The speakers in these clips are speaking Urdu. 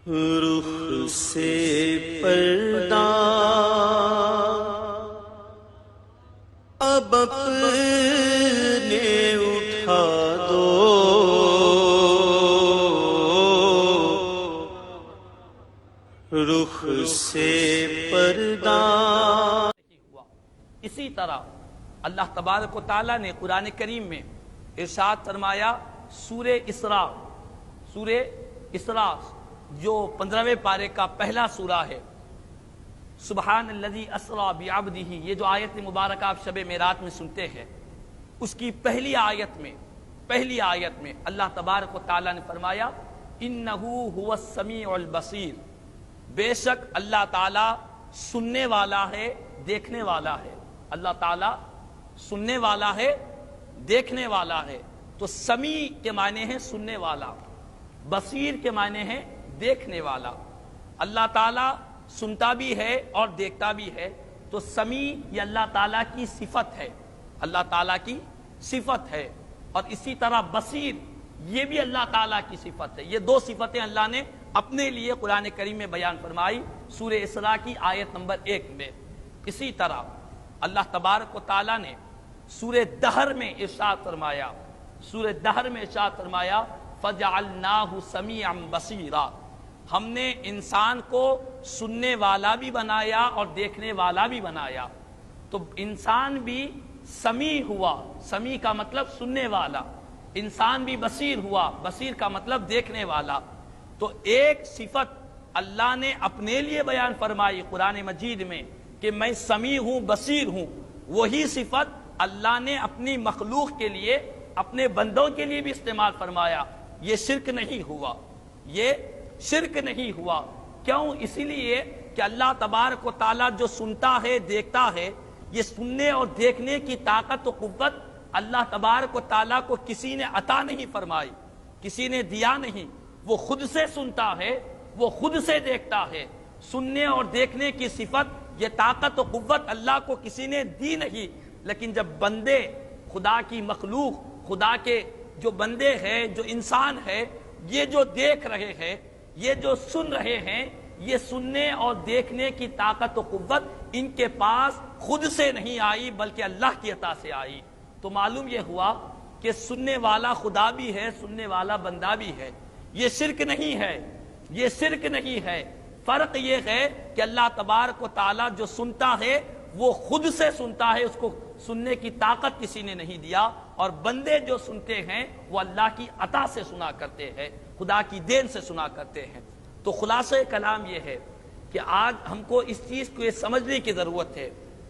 رخ سے پردہ اب اپنے اٹھا دو، رخ سے پردہ۔ اسی طرح اللہ تبارک و تعالیٰ نے قرآن کریم میں ارشاد فرمایا سورہ اسراء جو 15ویں پارے کا پہلا سورہ ہے، سبحان الذی اسری بعبدہ، یہ جو آیت مبارکہ آپ شب معراج میں سنتے ہیں، اس کی پہلی آیت میں اللہ تبارک و تعالیٰ نے فرمایا انہ هو السمیع البصیر، بے شک اللہ تعالیٰ سننے والا ہے، دیکھنے والا ہے۔ اللہ تعالیٰ سننے والا ہے، دیکھنے والا ہے۔ تو سمیع کے معنی ہے سننے والا، بصیر کے معنی ہے دیکھنے والا۔ اللہ تعالیٰ سنتا بھی ہے اور دیکھتا بھی ہے، تو سمیع یہ اللہ تعالیٰ کی صفت ہے، اللہ تعالیٰ کی صفت ہے۔ اور اسی طرح بصیر یہ بھی اللہ تعالیٰ کی صفت ہے۔ یہ دو صفتیں اللہ نے اپنے لیے قرآن کریم میں بیان فرمائی سورہ اسراء کی آیت نمبر 1 میں۔ اسی طرح اللہ تبارک و تعالیٰ نے سورہ دہر میں ارشاد فرمایا فَجَعَلْنَاهُ سَمِيعًا بَصِيرًا، ہم نے انسان کو سننے والا بھی بنایا اور دیکھنے والا بھی بنایا۔ تو انسان بھی سمیع ہوا، سمیع کا مطلب سننے والا، انسان بھی بصیر ہوا، بصیر کا مطلب دیکھنے والا۔ تو ایک صفت اللہ نے اپنے لیے بیان فرمائی قرآن مجید میں کہ میں سمیع ہوں، بصیر ہوں، وہی صفت اللہ نے اپنی مخلوق کے لیے، اپنے بندوں کے لیے بھی استعمال فرمایا۔ یہ شرک نہیں ہوا، کیوں؟ اسی لیے کہ اللہ تبارک و تعالیٰ جو سنتا ہے، دیکھتا ہے، یہ سننے اور دیکھنے کی طاقت و قوت اللہ تبارک و تعالیٰ کو کسی نے عطا نہیں فرمائی، کسی نے دیا نہیں۔ وہ خود سے سنتا ہے، وہ خود سے دیکھتا ہے۔ سننے اور دیکھنے کی صفت، یہ طاقت و قوت اللہ کو کسی نے دی نہیں۔ لیکن جب بندے، خدا کی مخلوق، خدا کے جو بندے ہیں، جو انسان ہے، یہ جو دیکھ رہے ہیں، یہ جو سن رہے ہیں، یہ سننے اور دیکھنے کی طاقت و قوت ان کے پاس خود سے نہیں آئی بلکہ اللہ کی عطا سے آئی۔ تو معلوم یہ ہوا کہ سننے والا خدا بھی ہے، سننے والا بندہ بھی ہے۔ یہ شرک نہیں ہے، فرق یہ ہے کہ اللہ تبارک و تعالیٰ جو سنتا ہے وہ خود سے سنتا ہے، اس کو سننے کی طاقت کسی نے نہیں دیا، اور بندے جو سنتے ہیں وہ اللہ کی عطا سے سنا کرتے ہیں، خدا کی دین سے سنا کرتے ہیں۔ تو خلاصہ کلام یہ ہے کہ آج ہم کو اس چیز کو یہ سمجھنے کی ضرورت ہے،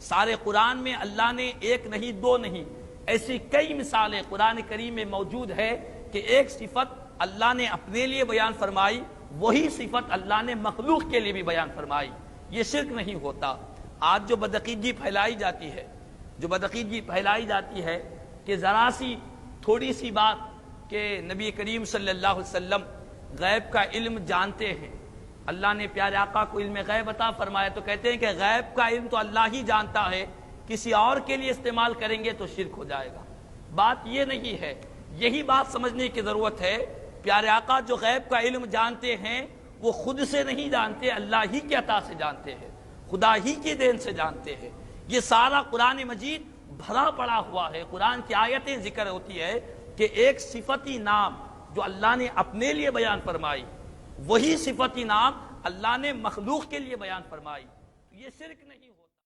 سارے قرآن میں اللہ نے ایک نہیں، دو نہیں، ایسی کئی مثالیں قرآن کریم میں موجود ہے کہ ایک صفت اللہ نے اپنے لیے بیان فرمائی، وہی صفت اللہ نے مخلوق کے لیے بھی بیان فرمائی۔ یہ شرک نہیں ہوتا۔ آج جو بدعقیدگی پھیلائی جاتی ہے کہ ذرا سی تھوڑی سی بات کہ نبی کریم صلی اللہ علیہ وسلم غیب کا علم جانتے ہیں، اللہ نے پیارے آقا کو علم غیب عطا فرمایا، تو کہتے ہیں کہ غیب کا علم تو اللہ ہی جانتا ہے، کسی اور کے لیے استعمال کریں گے تو شرک ہو جائے گا۔ بات یہ نہیں ہے، یہی بات سمجھنے کی ضرورت ہے۔ پیارے آقا جو غیب کا علم جانتے ہیں وہ خود سے نہیں جانتے، اللہ ہی کے عطا سے جانتے ہیں، خدا ہی کی دین سے جانتے ہیں۔ یہ سارا قرآن مجید بھرا پڑا ہوا ہے، قرآن کی آیتیں ذکر ہوتی ہے کہ ایک صفتی نام جو اللہ نے اپنے لیے بیان فرمائی، وہی صفتی نام اللہ نے مخلوق کے لیے بیان فرمائی۔ یہ شرک نہیں ہوتا۔